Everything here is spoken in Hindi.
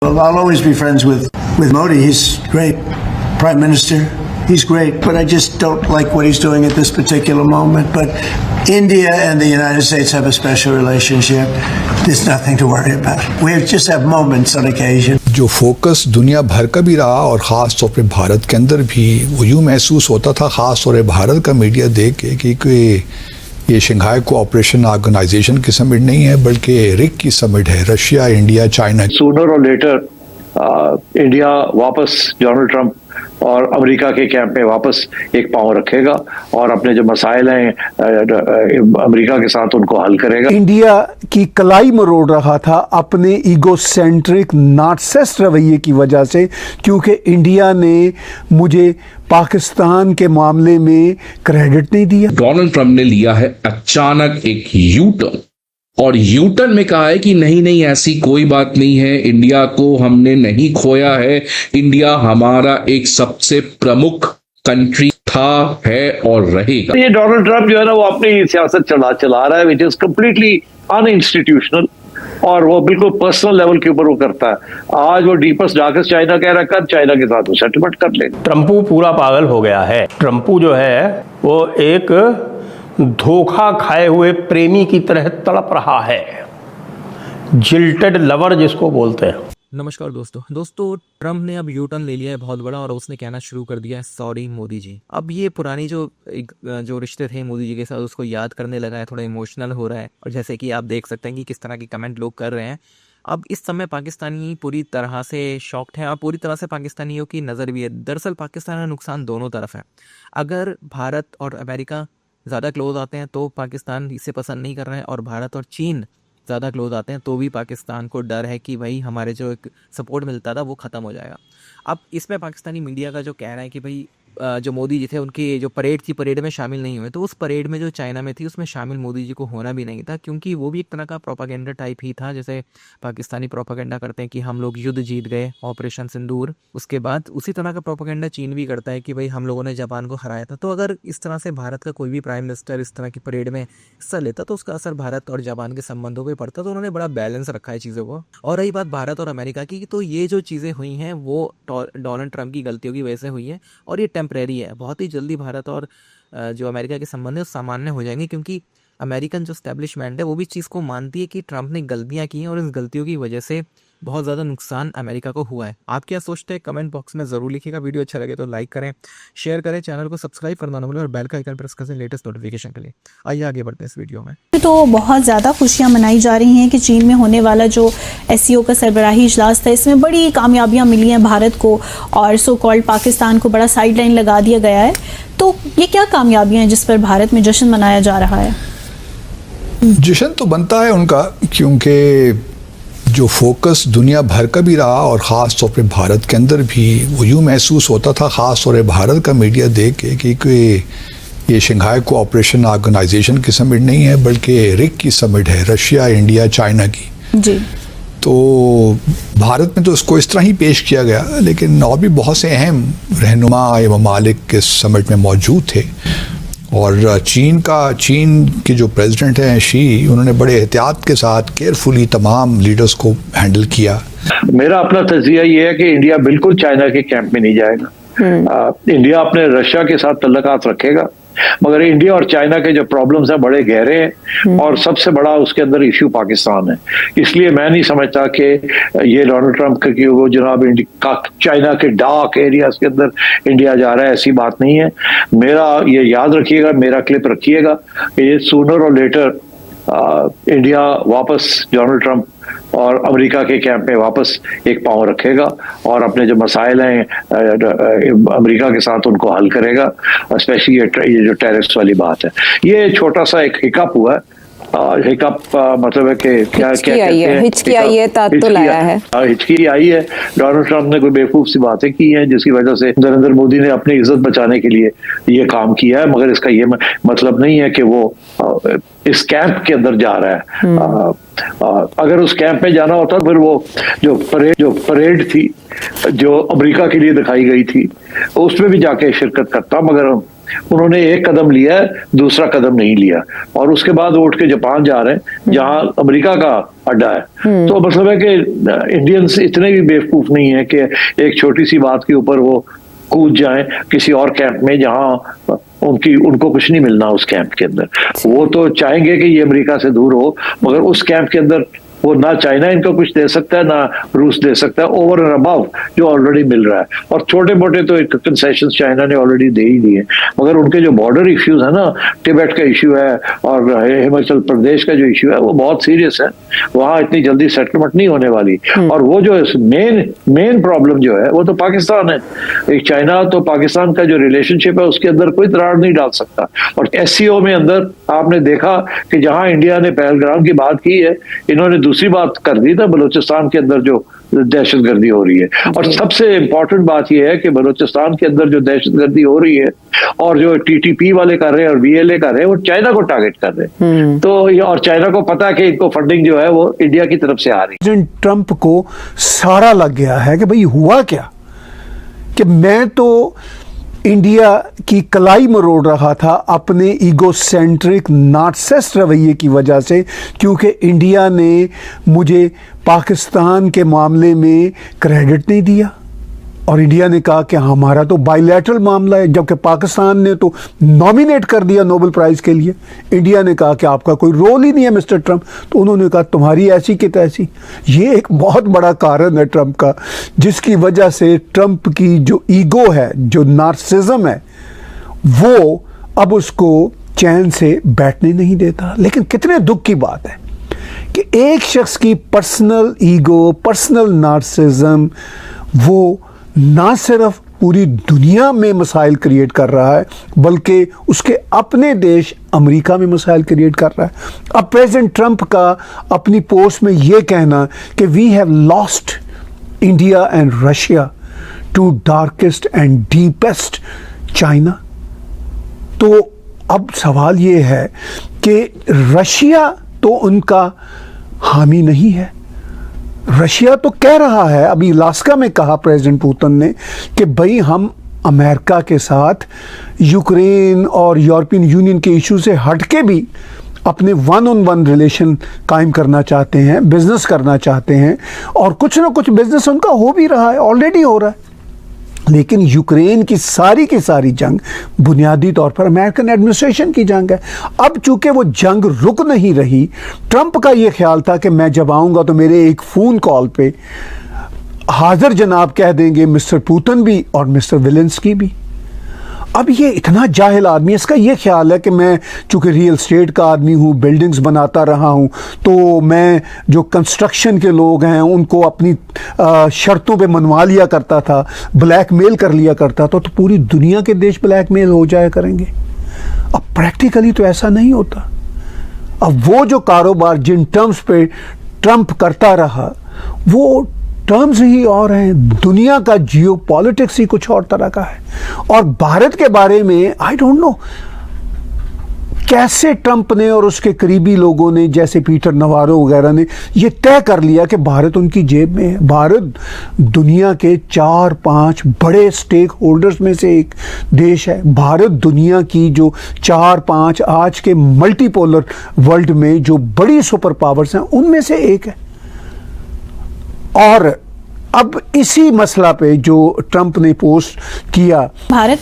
Well, I'll always be friends with Modi. He's great. Prime Minister, he's great. But I just don't like what he's doing at this particular moment. But India and the United States have a special relationship. There's nothing to worry about. We just have moments on occasion. जो फोकस दुनिया भर का भी रहा और ख़ास तौर पे भारत के अंदर भी वो यूँ महसूस होता था, ख़ास तौर पे भारत का मीडिया देख के कि ये शंघाई कोऑपरेशन ऑर्गेनाइजेशन की समिट नहीं है बल्कि रिक की समिट है, रशिया, इंडिया, चाइना। सूनर और लेटर इंडिया वापस डोनाल्ड ट्रंप और अमेरिका के कैंप में वापस एक पांव रखेगा और अपने जो मसाइल हैं अमेरिका के साथ उनको हल करेगा। इंडिया की कलाई मरोड़ रहा था अपने ईगोसेंट्रिक नार्सिसिस्ट रवैये की वजह से, क्योंकि इंडिया ने मुझे पाकिस्तान के मामले में क्रेडिट नहीं दिया। डोनाल्ड ट्रंप ने लिया है अचानक एक यू टर्न और यू टर्न में कहा है कि नहीं ऐसी कोई बात नहीं है, इंडिया को हमने नहीं खोया है, इंडिया हमारा एक सबसे प्रमुख कंट्री था, है और रहेगा। ये डोनाल्ड ट्रंप जो है ना वो अपनी सियासत चला रहा है विच इज कंप्लीटली अनइंस्टीट्यूशनल और वो बिल्कुल पर्सनल लेवल के ऊपर वो करता है। आज वो डीपेस्ट डार्केस्ट चाइना कह रहा है, कल चाइना के साथ वो सेटलमेंट कर ले। ट्रंपू पूरा पागल हो गया है। ट्रंपू जो है वो एक धोखा खाए हुए प्रेमी की तरह तड़प रहा है, जिल्टेड लवर जिसको बोलते हैं। नमस्कार दोस्तों ट्रंप ने अब यू टर्न ले लिया है बहुत बड़ा और उसने कहना शुरू कर दिया है सॉरी मोदी जी। अब ये पुरानी जो रिश्ते थे मोदी जी के साथ उसको याद करने लगा है, थोड़ा इमोशनल हो रहा है और जैसे कि आप देख सकते हैं कि किस तरह के कमेंट लोग कर रहे हैं। अब इस समय पाकिस्तानी पूरी तरह से शॉक्ड हैं और पूरी तरह से पाकिस्तानियों की नज़र भी है। दरअसल पाकिस्तान का नुकसान दोनों तरफ है। अगर भारत और अमेरिका ज़्यादा क्लोज आते हैं तो पाकिस्तान इसे पसंद नहीं कर रहे हैं और भारत और चीन ज़्यादा क्लोज आते हैं तो भी पाकिस्तान को डर है कि भाई हमारे जो एक सपोर्ट मिलता था वो ख़त्म हो जाएगा। अब इसमें पाकिस्तानी मीडिया का जो कह रहा है कि भाई जो मोदी जी थे उनकी जो परेड थी परेड में शामिल नहीं हुए, तो उस परेड में जो चाइना में थी उसमें शामिल मोदी जी को होना भी नहीं था, क्योंकि वो भी एक तरह का प्रोपागेंडा टाइप ही था। जैसे पाकिस्तानी प्रोपागेंडा करते हैं कि हम लोग युद्ध जीत गए, ऑपरेशन सिंदूर, उसके बाद उसी तरह का प्रोपागेंडा चीन भी करता है कि भाई हम लोगों ने जापान को हराया था। तो अगर इस तरह से भारत का कोई भी प्राइम मिनिस्टर इस तरह की परेड में हिस्सा लेता तो उसका असर भारत और जापान के संबंधों पर पड़ता। तो उन्होंने बड़ा बैलेंस रखा है चीज़ों को। और रही बात भारत और अमेरिका की, तो ये जो चीज़ें हुई हैं वो डोनाल्ड ट्रंप की गलतियों की वजह से हुई है और ये टेम्परेरी है। बहुत ही जल्दी भारत और जो अमेरिका के संबंध है वो सामान्य हो जाएंगे, क्योंकि अमेरिकन जो एस्टेब्लिशमेंट है वो भी चीज़ को मानती है कि ट्रंप ने गलतियां की हैं और इस गलतियों की वजह से बहुत ज़्यादा नुकसान अमेरिका को हुआ है। आप क्या सोचते हैं कमेंट बॉक्स में ज़रूर लिखिएगा। वीडियो अच्छा लगे तो लाइक करें, शेयर करें, चैनल को सब्सक्राइब करना ना भूलें और बेल का आइकन प्रेस करें लेटेस्ट नोटिफिकेशन के लिए। आइए आगे बढ़ते हैं इस वीडियो में। तो बहुत ज़्यादा खुशियां मनाई जा रही हैं कि चीन में होने वाला जो एससीओ का सरबराही इजलास था इसमें बड़ी कामयाबियां मिली हैं भारत को और सो कॉल्ड पाकिस्तान को बड़ा साइड लाइन लगा दिया गया है। तो ये क्या कामयाबियां हैं जिस पर भारत में जश्न मनाया जा रहा है? जश्न तो बनता है उनका, क्योंकि जो फोकस दुनिया भर का भी रहा और ख़ास तौर पे भारत के अंदर भी वो यूँ महसूस होता था, ख़ास तौर पे भारत का मीडिया देख के कि ये शंघाई कोऑपरेशन ऑर्गेनाइजेशन की समिट नहीं है बल्कि रिक की समिट है, रशिया, इंडिया, चाइना की जी। तो भारत में तो उसको इस तरह ही पेश किया गया, लेकिन और भी बहुत से अहम रहनुमा या ममालिक इस समिट में मौजूद थे। और चीन के जो प्रेसिडेंट हैं शी, उन्होंने बड़े एहतियात के साथ केयरफुली तमाम लीडर्स को हैंडल किया। मेरा अपना तजिया ये है कि इंडिया बिल्कुल चाइना के कैंप में नहीं जाएगा। इंडिया अपने रशिया के साथ तल्लुकात रखेगा, मगर इंडिया और चाइना के जो प्रॉब्लम्स हैं बड़े गहरे हैं और सबसे बड़ा उसके अंदर इश्यू पाकिस्तान है। इसलिए मैं नहीं समझता कि ये डोनाल्ड ट्रंप की वो जनाब चाइना के डार्क एरियाज के अंदर इंडिया जा रहा है, ऐसी बात नहीं है। मेरा ये याद रखिएगा, मेरा क्लिप रखिएगा, ये सूनर और लेटर इंडिया वापस डोनाल्ड ट्रंप और अमेरिका के कैंप में वापस एक पांव रखेगा और अपने जो मसाइल हैं अमेरिका के साथ उनको हल करेगा। स्पेशली ये जो टेररिस्ट वाली बात है, ये छोटा सा एक हिकअप हुआ है। हिकअप मतलब है कि क्या कहते हैं, हिचकी आई है, तो लाया है, हिचकी आई है। डोनाल्ड ट्रंप ने कोई बेवकूफ सी बातें की हैं जिसकी वजह से नरेंद्र मोदी ने अपनी इज्जत बचाने के लिए ये काम किया है, मगर इसका ये मतलब नहीं है कि वो इस कैंप के अंदर जा रहा है। अगर उस कैंप में जाना होता फिर वो जो परेड थी जो अमेरिका के लिए दिखाई गई थी उसमें भी जाके शिरकत करता, मगर उन्होंने एक कदम लिया है, दूसरा कदम नहीं लिया, और उसके बाद वो उठ के जापान जा रहे हैं जहां अमेरिका का अड्डा है। तो मतलब है कि इंडियंस इतने भी बेवकूफ नहीं है कि एक छोटी सी बात के ऊपर वो कूद जाएं किसी और कैंप में जहां उनको कुछ नहीं मिलना उस कैंप के अंदर। वो तो चाहेंगे कि ये अमेरिका से दूर हो, मगर उस कैंप के अंदर वो ना चाइना इनको कुछ दे सकता है, ना रूस दे सकता है, ओवर एंड अबव जो ऑलरेडी मिल रहा है। और छोटे मोटे तो कंसेशन चाइना ने ऑलरेडी दे ही दिए, मगर उनके जो बॉर्डर इश्यूज है ना, तिब्बत का इश्यू है और हिमाचल प्रदेश का जो इश्यू है वो बहुत सीरियस है, वहां इतनी जल्दी सेटलमेंट नहीं होने वाली। और वो जो मेन प्रॉब्लम जो है वो तो पाकिस्तान है। एक चाइना तो पाकिस्तान का जो रिलेशनशिप है उसके अंदर कोई दरार नहीं डाल सकता। और SCO में अंदर आपने देखा कि जहां इंडिया ने पहलगाम की बात की है, इन्होंने दूसरी बात कर दी था बलूचिस्तान के अंदर जो दहशतगर्दी हो रही है। और सबसे इंपॉर्टेंट बात यह है कि बलूचिस्तान के अंदर जो दहशतगर्दी हो रही है और जो TTP वाले कर रहे हैं और VLA कर रहे हैं, वो चाइना को टारगेट कर रहे हैं। तो और चाइना को पता है कि इनको फंडिंग जो है वो इंडिया की तरफ से आ रही है। प्रेसिडेंट ट्रंप को सारा लग गया है कि भाई हुआ क्या, कि मैं तो इंडिया की कलाई मरोड़ रहा था अपने ईगोसेंट्रिक नार्सिसिस्ट रवैये की वजह से, क्योंकि इंडिया ने मुझे पाकिस्तान के मामले में क्रेडिट नहीं दिया और इंडिया ने कहा कि हमारा तो बायलैटरल मामला है, जबकि पाकिस्तान ने तो नॉमिनेट कर दिया नोबेल प्राइज़ के लिए। इंडिया ने कहा कि आपका कोई रोल ही नहीं है मिस्टर ट्रंप, तो उन्होंने कहा तुम्हारी ऐसी कि तैसी। ये एक बहुत बड़ा कारण है ट्रंप का, जिसकी वजह से ट्रंप की जो ईगो है, जो नार्सिसिज्म है, वो अब उसको चैन से बैठने नहीं देता। लेकिन कितने दुख की बात है कि एक शख्स की पर्सनल ईगो, पर्सनल नार्सिसिज्म, वो ना सिर्फ पूरी दुनिया में मसाइल क्रिएट कर रहा है, बल्कि उसके अपने देश अमेरिका में मसाइल क्रिएट कर रहा है। अब प्रेसिडेंट ट्रंप का अपनी पोस्ट में ये कहना कि we have lost India and Russia to darkest and deepest China, तो अब सवाल ये है कि रशिया तो उनका हामी नहीं है। रशिया तो कह रहा है, अभी अलास्का में कहा प्रेसिडेंट पुतिन ने कि भाई हम अमेरिका के साथ यूक्रेन और यूरोपियन यूनियन के इशू से हटके भी अपने वन रिलेशन कायम करना चाहते हैं, बिजनेस करना चाहते हैं, और कुछ ना कुछ बिजनेस उनका हो भी रहा है, ऑलरेडी हो रहा है। लेकिन यूक्रेन की सारी जंग बुनियादी तौर पर अमेरिकन एडमिनिस्ट्रेशन की जंग है। अब चूंकि वो जंग रुक नहीं रही, ट्रंप का ये ख्याल था कि मैं जब आऊँगा तो मेरे एक फ़ोन कॉल पे हाजिर जनाब कह देंगे मिस्टर पुतिन भी और मिस्टर जेलेंस्की भी। अब ये इतना जाहिल आदमी, इसका ये ख्याल है कि मैं चूँकि रियल स्टेट का आदमी हूँ, बिल्डिंग्स बनाता रहा हूँ, तो मैं जो कंस्ट्रक्शन के लोग हैं उनको अपनी शर्तों पे मनवा लिया करता था, ब्लैकमेल कर लिया करता था, तो पूरी दुनिया के देश ब्लैकमेल हो जाया करेंगे। अब प्रैक्टिकली तो ऐसा नहीं होता। अब वो जो कारोबार जिन टर्म्स पे ट्रंप करता रहा, वो टर्म्स ही और हैं, दुनिया का जियो पॉलिटिक्स ही कुछ और तरह का है। और भारत के बारे में आई डोंट नो कैसे ट्रंप ने और उसके करीबी लोगों ने, जैसे पीटर नवारो वगैरह ने, ये तय कर लिया कि भारत उनकी जेब में है। भारत दुनिया के 4-5 बड़े स्टेक होल्डर्स में से एक देश है। भारत दुनिया की जो 4-5 आज के मल्टीपोलर वर्ल्ड में जो बड़ी सुपर पावर्स हैं उनमें से एक है। और अब इसी मसला पे जो ट्रंप ने पोस्ट किया, भारत